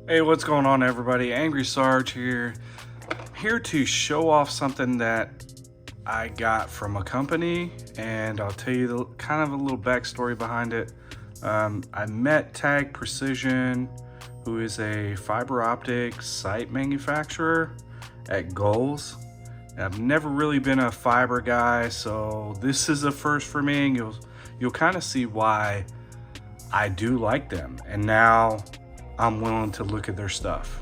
Hey, what's going on, everybody? Angry Sarge here. Here to show off something that I got from a company, and I'll tell you kind of a little backstory behind it. I met Tag Precision, who is a fiber optic site manufacturer at Goals. I've never really been a fiber guy, so this is a first for me, and you'll kind of see why I do like them. And now I'm willing to look at their stuff.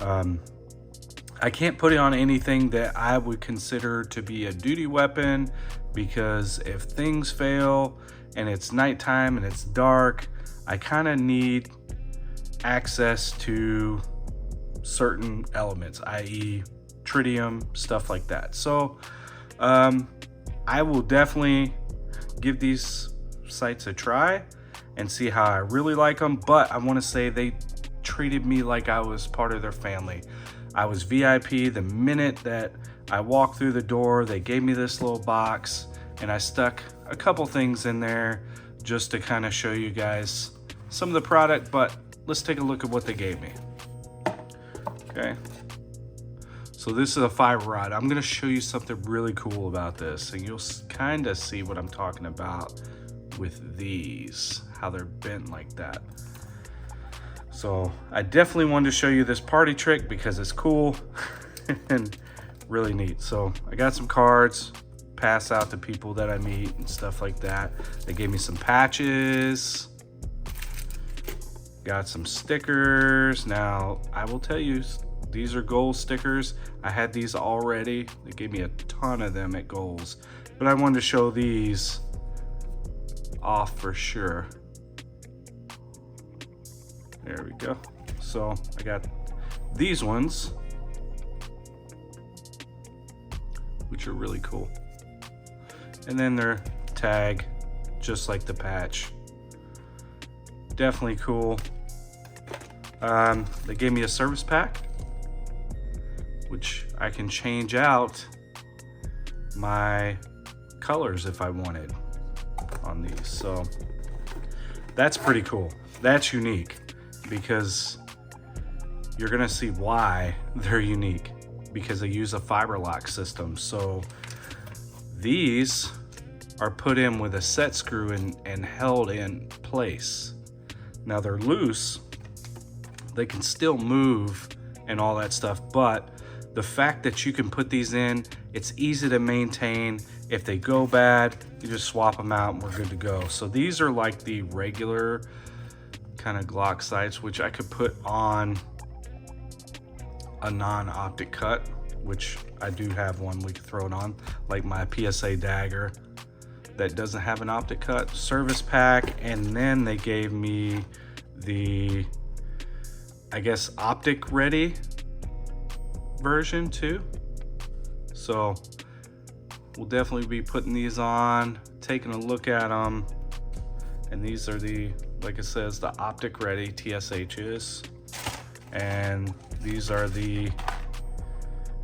I can't put it on anything that I would consider to be a duty weapon, because if things fail and it's nighttime and it's dark, I kind of need access to certain elements, i.e. tritium, stuff like that. So I will definitely give these sites a try and see how I really like them. But I want to say they treated me like I was part of their family. I was VIP the minute that I walked through the door. They gave me this little box, and I stuck a couple things in there just to kind of show you guys some of the product. But let's take a look at what they gave me. Okay, so this is a fiber rod. I'm gonna show you something really cool about this, and you'll kind of see what I'm talking about with these, how they're bent like that. So I definitely wanted to show you this party trick because it's cool and really neat. So I got some cards, pass out to people that I meet and stuff like that. They gave me some patches, got some stickers. Now I will tell you, these are Goals stickers. I had these already. They gave me a ton of them at Goals, but I wanted to show these off for sure. There we go. So I got these ones, which are really cool. And then their tag, just like the patch. Definitely cool. They gave me a service pack, which I can change out my colors if I wanted on these. So that's pretty cool. That's unique, because you're gonna see why they're unique, because they use a FiberLok system. So these are put in with a set screw and held in place. Now they're loose, they can still move and all that stuff, but the fact that you can put these in, it's easy to maintain. If they go bad, you just swap them out and we're good to go. So these are like the regular kind of Glock sights, which I could put on a non-optic cut, which I do have one we could throw it on, like my PSA dagger that doesn't have an optic cut. Service pack, and then they gave me the, I guess, optic ready version too. So we'll definitely be putting these on, taking a look at them. And these are the, like it says, the optic ready TSHs, and these are the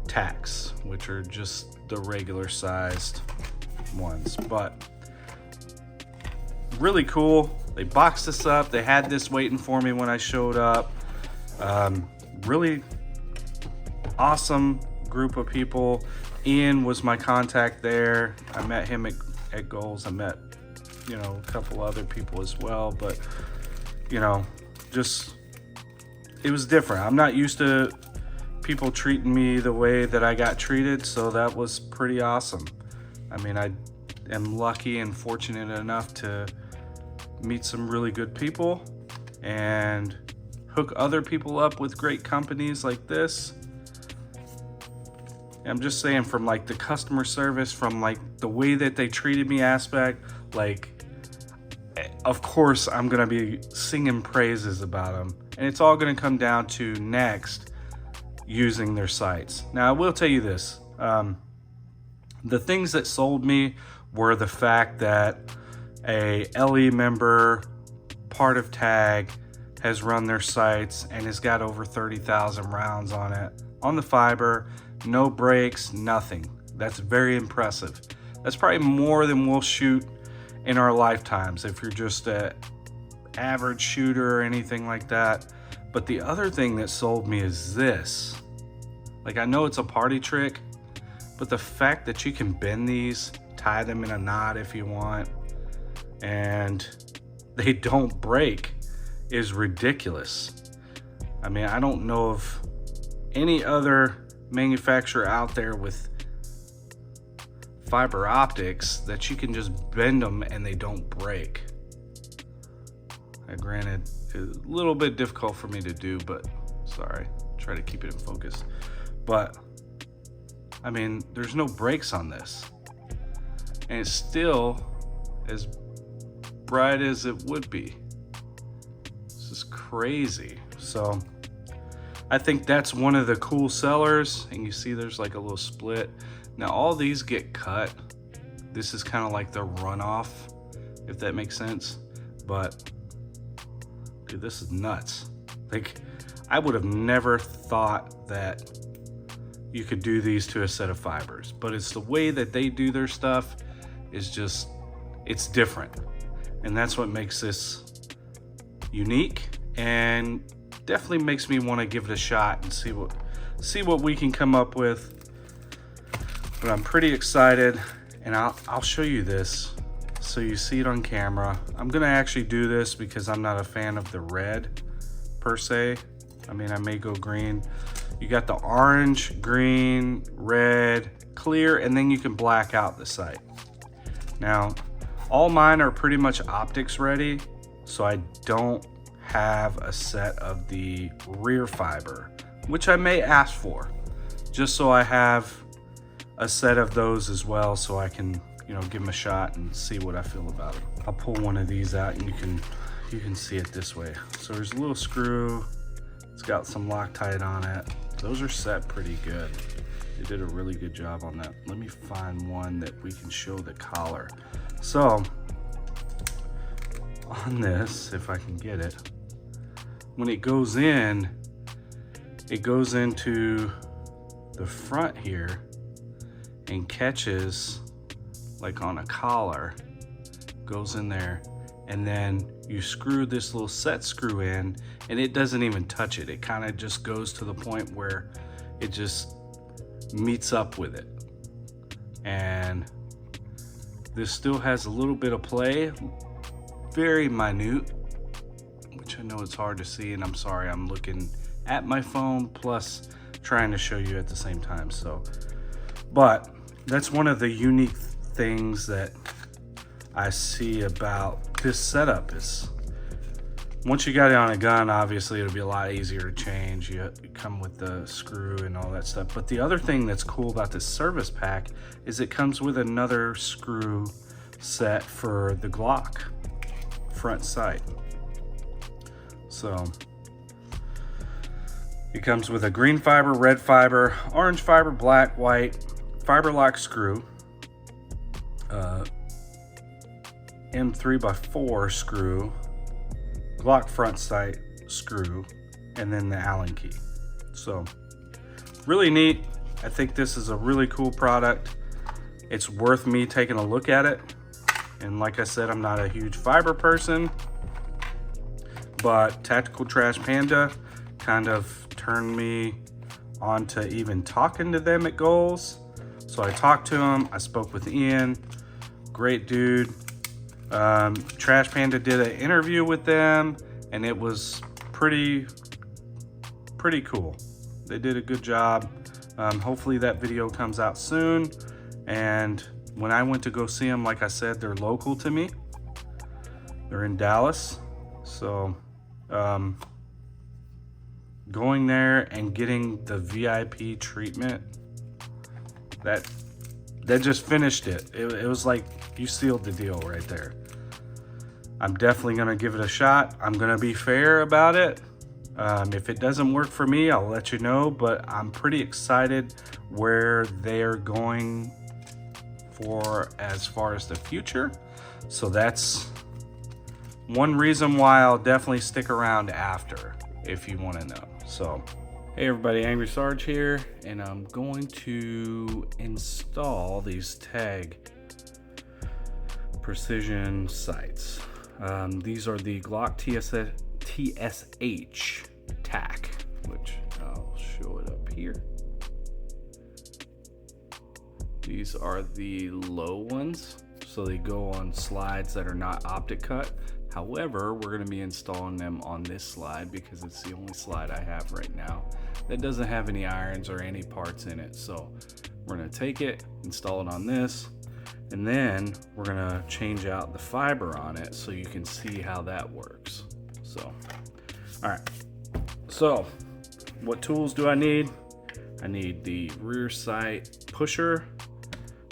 tacks, which are just the regular sized ones. But really cool. They boxed this up. They had this waiting for me when I showed up. Really awesome group of people. Ian was my contact there. I met him at Goals. I met, you know, a couple other people as well, but you know, just, it was different. I'm not used to people treating me the way that I got treated, so that was pretty awesome. I mean, I am lucky and fortunate enough to meet some really good people and hook other people up with great companies like this. I'm just saying, from like the customer service, from like the way that they treated me aspect, like, of course I'm gonna be singing praises about them, and it's all gonna come down to next using their sites. Now I will tell you this, the things that sold me were the fact that a LE member, part of Tag, has run their sites and has got over 30,000 rounds on it, on the fiber, no breaks, nothing. That's very impressive. That's probably more than we'll shoot in our lifetimes if you're just an average shooter or anything like that. But the other thing that sold me is this. Like, I know it's a party trick, but the fact that you can bend these, tie them in a knot if you want, and they don't break is ridiculous. I mean, I don't know of any other manufacturer out there with fiber optics that you can just bend them and they don't break. Granted, it's a little bit difficult for me to do, but sorry, try to keep it in focus. But I mean, there's no brakes on this, and it's still as bright as it would be. This is crazy. So I think that's one of the cool sellers, and you see there's like a little split. Now all these get cut. This is kind of like the runoff, if that makes sense. But dude, this is nuts. Like, I would have never thought that you could do these to a set of fibers, but it's the way that they do their stuff is just, it's different. And that's what makes this unique, and definitely makes me want to give it a shot and see what we can come up with. But I'm pretty excited, and I'll show you this so you see it on camera. I'm gonna actually do this because I'm not a fan of the red per se. I mean, I may go green. You got the orange, green, red, clear, and then you can black out the site. Now, all mine are pretty much optics ready, so I don't have a set of the rear fiber, which I may ask for, just so I have a set of those as well, so I can, you know, give them a shot and see what I feel about it. I'll pull one of these out and you can see it this way. So there's a little screw, it's got some Loctite on it. Those are set pretty good. They did a really good job on that. Let me find one that we can show the collar. So on this, if I can get it, when it goes in, it goes into the front here and catches like on a collar, goes in there, and then you screw this little set screw in, and it doesn't even touch it. It kind of just goes to the point where it just meets up with it. And this still has a little bit of play, very minute, which I know it's hard to see, and I'm sorry, I'm looking at my phone plus trying to show you at the same time. So, but that's one of the unique things that I see about this setup is once you got it on a gun, obviously it'll be a lot easier to change. You come with the screw and all that stuff. But the other thing that's cool about this service pack is it comes with another screw set for the Glock front sight. So it comes with a green fiber, red fiber, orange fiber, black, white, FiberLok screw, M3x4 screw, Glock front sight screw, and then the Allen key. So really neat. I think this is a really cool product. It's worth me taking a look at it. And like I said, I'm not a huge fiber person, but Tactical Trash Panda kind of turned me on to even talking to them at Goals. So I talked to him, I spoke with Ian, great dude. Trash Panda did an interview with them, and it was pretty cool. They did a good job. Hopefully that video comes out soon. And when I went to go see them, like I said, they're local to me. They're in Dallas. So going there and getting the VIP treatment, that just finished it. It was like you sealed the deal right there. I'm definitely gonna give it a shot. I'm gonna be fair about it. If it doesn't work for me, I'll let you know, but I'm pretty excited where they're going for as far as the future. So that's one reason why I'll definitely stick around after, if you want to know. So, hey everybody, Angry Sarge here, and I'm going to install these Tag precision sights. These are the Glock TSH tack, which I'll show it up here. These are the low ones, so they go on slides that are not optic cut. However, we're going to be installing them on this slide because it's the only slide I have right now that doesn't have any irons or any parts in it. So we're going to take it, install it on this, and then we're going to change out the fiber on it so you can see how that works. So, all right. So, what tools do I need? I need the rear sight pusher,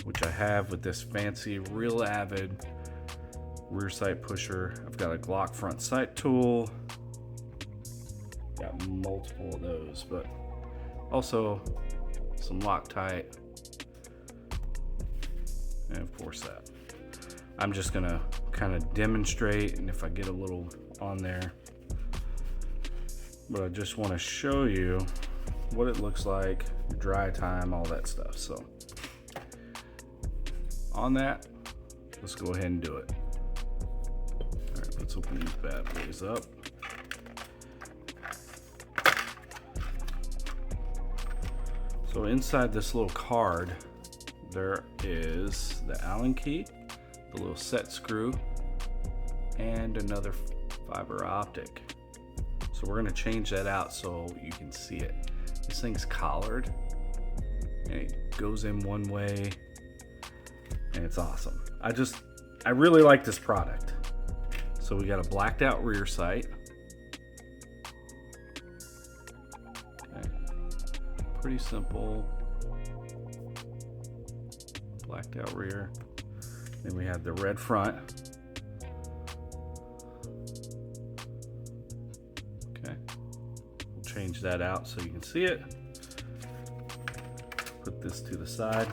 which I have with this fancy Real Avid rear sight pusher. I've got a Glock front sight tool. Got multiple of those, but also some Loctite, and of course that. I'm just gonna kind of demonstrate, and if I get a little on there, but I just want to show you what it looks like, dry time, all that stuff. So on that, let's go ahead and do it. All right, let's open these bad boys up. So inside this little card, there is the Allen key, the little set screw, and another fiber optic. So we're gonna change that out so you can see it. This thing's collared, and it goes in one way, and it's awesome. I really like this product. So we got a blacked out rear sight. Okay. Pretty simple. Blacked out rear. Then we have the red front. Okay. We'll change that out so you can see it. Put this to the side.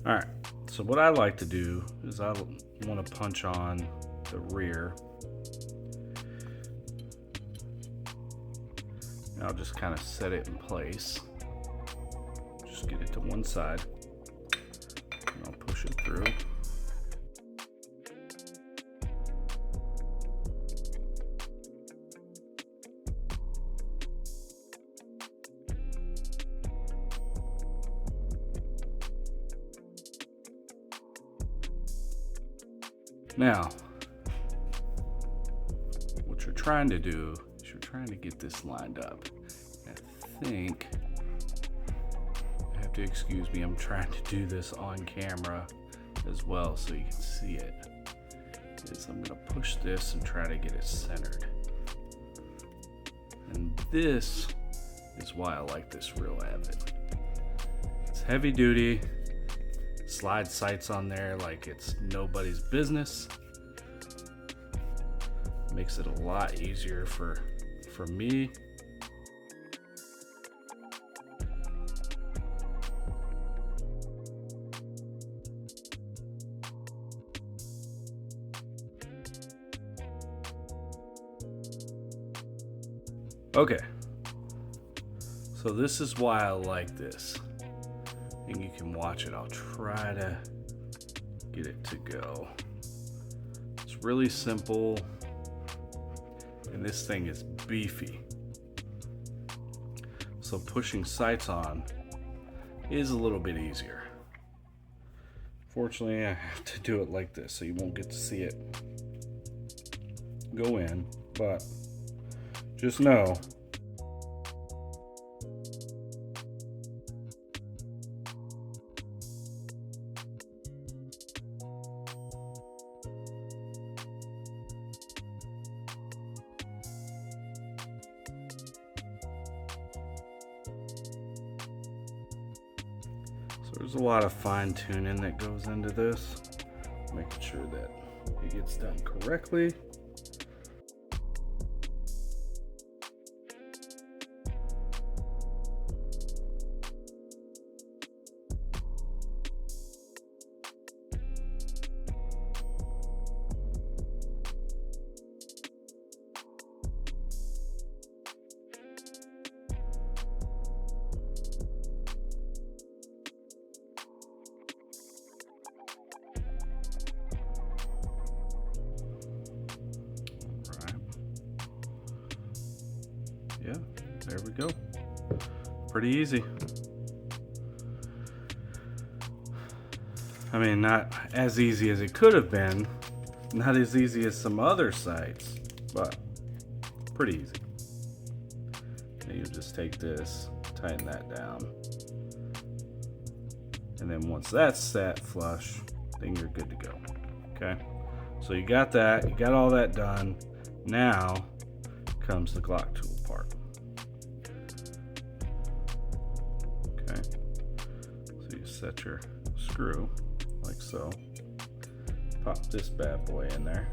All right. So what I like to do is I want to punch on the rear. And I'll just kind of set it in place. Just get it to one side. And I'll push it through. Now, what you're trying to do is you're trying to get this lined up. I think, you have to excuse me, I'm trying to do this on camera as well so you can see it. Is I'm gonna push this and try to get it centered. And this is why I like this Real Avid. It's heavy duty. Slide sights on there like it's nobody's business. Makes it a lot easier for me. Okay, so this is why I like this. And you can watch it. I'll try to get it to go. It's really simple, and this thing is beefy. So pushing sights on is a little bit easier. Fortunately, I have to do it like this, so you won't get to see it go in, but just know there's a lot of fine tuning that goes into this, making sure that it gets done correctly. there we go. Pretty easy. I mean, not as easy as it could have been, not as easy as some other sites, but pretty easy. And you just take this, tighten that down, and then once that's set flush, then you're good to go. Okay, so you got that, you got all that done. Now comes the Glock tool part. Okay, so you set your screw like so. Pop this bad boy in there.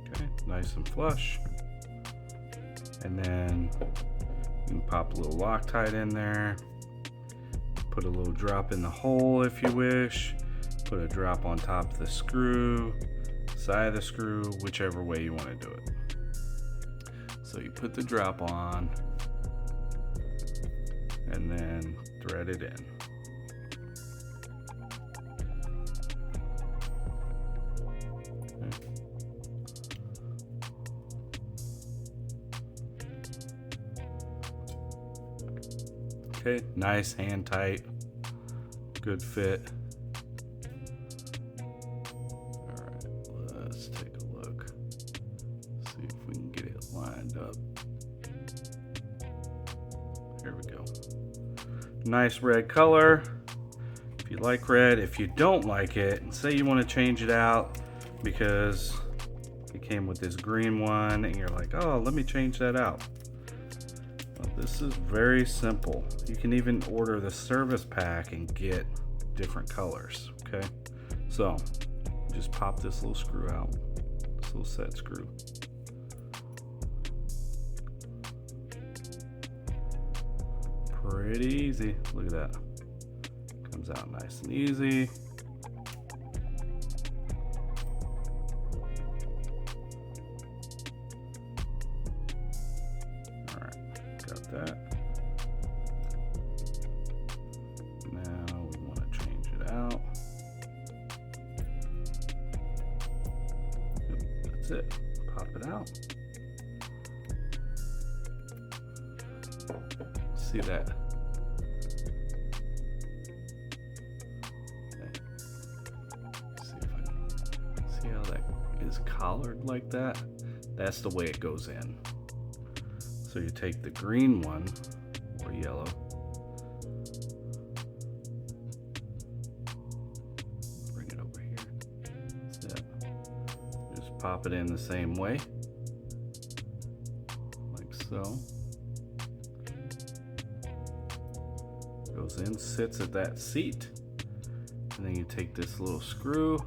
Okay, nice and flush. And then you can pop a little Loctite in there. Put a little drop in the hole if you wish. Put a drop on top of the screw, side of the screw, whichever way you want to do it. So you put the drop on and then thread it in. Okay, nice, hand tight, good fit. All right, let's take a look. See if we can get it lined up. There we go. Nice red color. If you like red, if you don't like it, and say you want to change it out because it came with this green one and you're like, oh, let me change that out. This is very simple. You can even order the service pack and get different colors, okay? So, just pop this little screw out, this little set screw. Pretty easy, look at that. Comes out nice and easy. That. Now we want to change it out. That's it. Pop it out. See that? Okay. See how that is collared like that? That's the way it goes in. So you take the green one, or yellow, bring it over here, just pop it in the same way, like so. Goes in, sits at that seat, and then you take this little screw,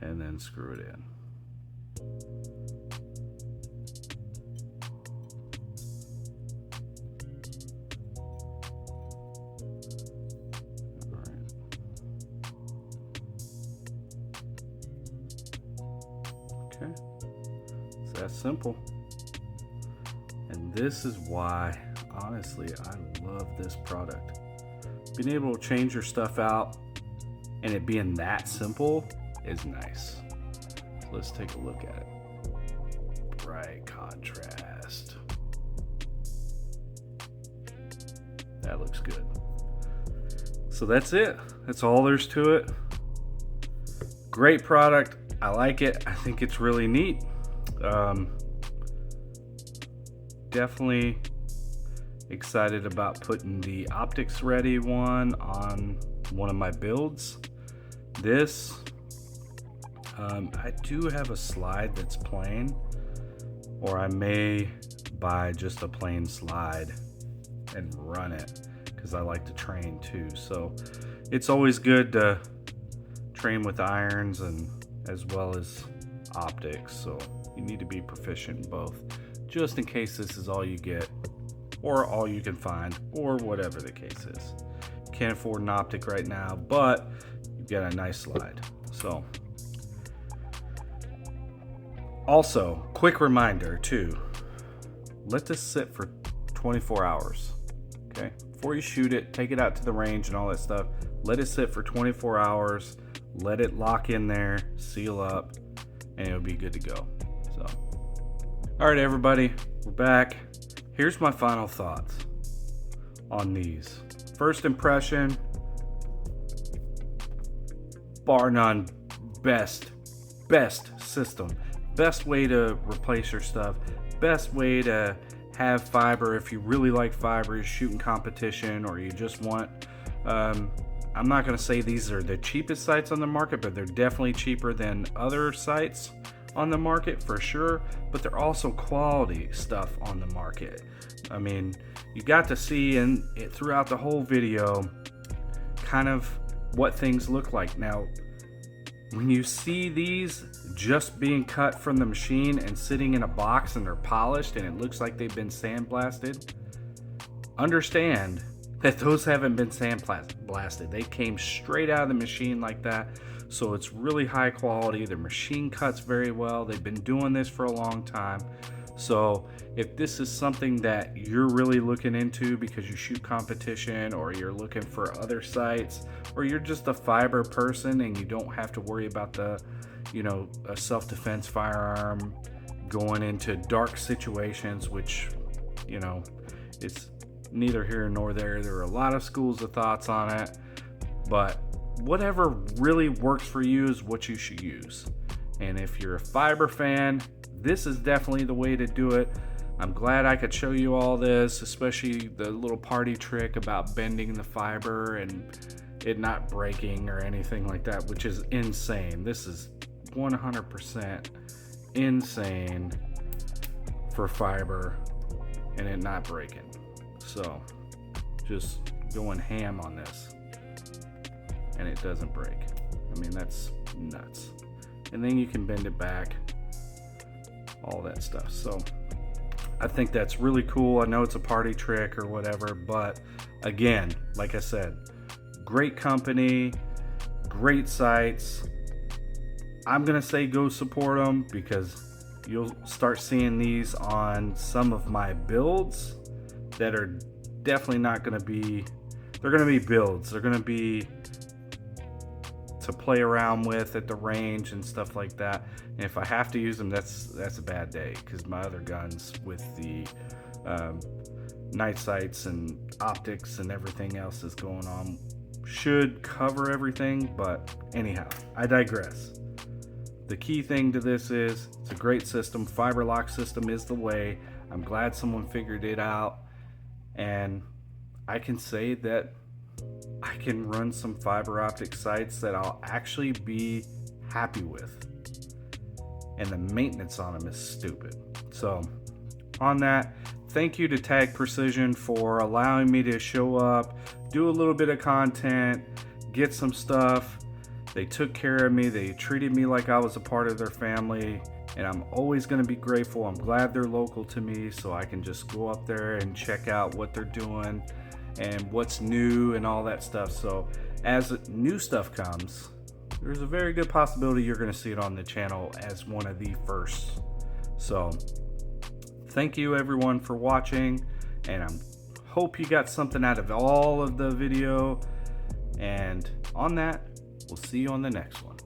and then screw it in. Okay, it's that simple. And this is why, honestly, I love this product. Being able to change your stuff out and it being that simple is nice. So let's take a look at it. Bright contrast. That looks good. So that's it. That's all there's to it. Great product. I like it. I think it's really neat. Definitely excited about putting the optics ready one on one of my builds. This, I do have a slide that's plain, or I may buy just a plain slide and run it because I like to train too. So it's always good to train with irons and as well as optics. So you need to be proficient in both, just in case this is all you get or all you can find or whatever the case is. Can't afford an optic right now, but you've got a nice slide. So Also, quick reminder too, let this sit for 24 hours. Okay, before you shoot it, take it out to the range and all that stuff. Let it sit for 24 hours. Let it lock in there, seal up, and it'll be good to go. So, all right, everybody, we're back. Here's my final thoughts on these. First impression, bar none, best system, best way to replace your stuff, best way to have fiber if you really like fiber, you're shooting competition, or you just want I'm not going to say these are the cheapest sites on the market, but they're definitely cheaper than other sites on the market for sure, but they're also quality stuff on the market. I mean, you got to see throughout the whole video kind of what things look like. Now, when you see these just being cut from the machine and sitting in a box and they're polished and it looks like they've been sandblasted, understand that those haven't been sandblasted. They came straight out of the machine like that. So it's really high quality. Their machine cuts very well. They've been doing this for a long time. So if this is something that you're really looking into because you shoot competition, or you're looking for other sites, or you're just a fiber person and you don't have to worry about the, a self-defense firearm going into dark situations, which, it's neither here nor there. There are a lot of schools of thoughts on it, but whatever really works for you is what you should use. And if you're a fiber fan, this is definitely the way to do it. I'm glad I could show you all this, especially the little party trick about bending the fiber and it not breaking or anything like that, which is insane. This is 100% insane for fiber and it not breaking. So just going ham on this and it doesn't break. I mean, that's nuts. And then you can bend it back, all that stuff. So I think that's really cool. I know it's a party trick or whatever, but again, like I said, great company, great sites. I'm gonna say go support them because you'll start seeing these on some of my builds that are definitely not gonna be, they're gonna be builds. They're gonna be to play around with at the range and stuff like that. And if I have to use them, that's a bad day, because my other guns with the night sights and optics and everything else that's going on should cover everything. But anyhow, I digress. The key thing to this is it's a great system. FiberLok system is the way. I'm glad someone figured it out, and I can say that I can run some fiber optic sites that I'll actually be happy with, and the maintenance on them is stupid. So on that, thank you to Tag Precision for allowing me to show up, do a little bit of content, get some stuff. They took care of me. They treated me like I was a part of their family, and I'm always going to be grateful. I'm glad they're local to me, so I can just go up there and check out what they're doing and what's new and all that stuff. So as new stuff comes, there's a very good possibility you're going to see it on the channel as one of the first. So thank you everyone for watching, and I hope you got something out of all of the video. And on that, we'll see you on the next one.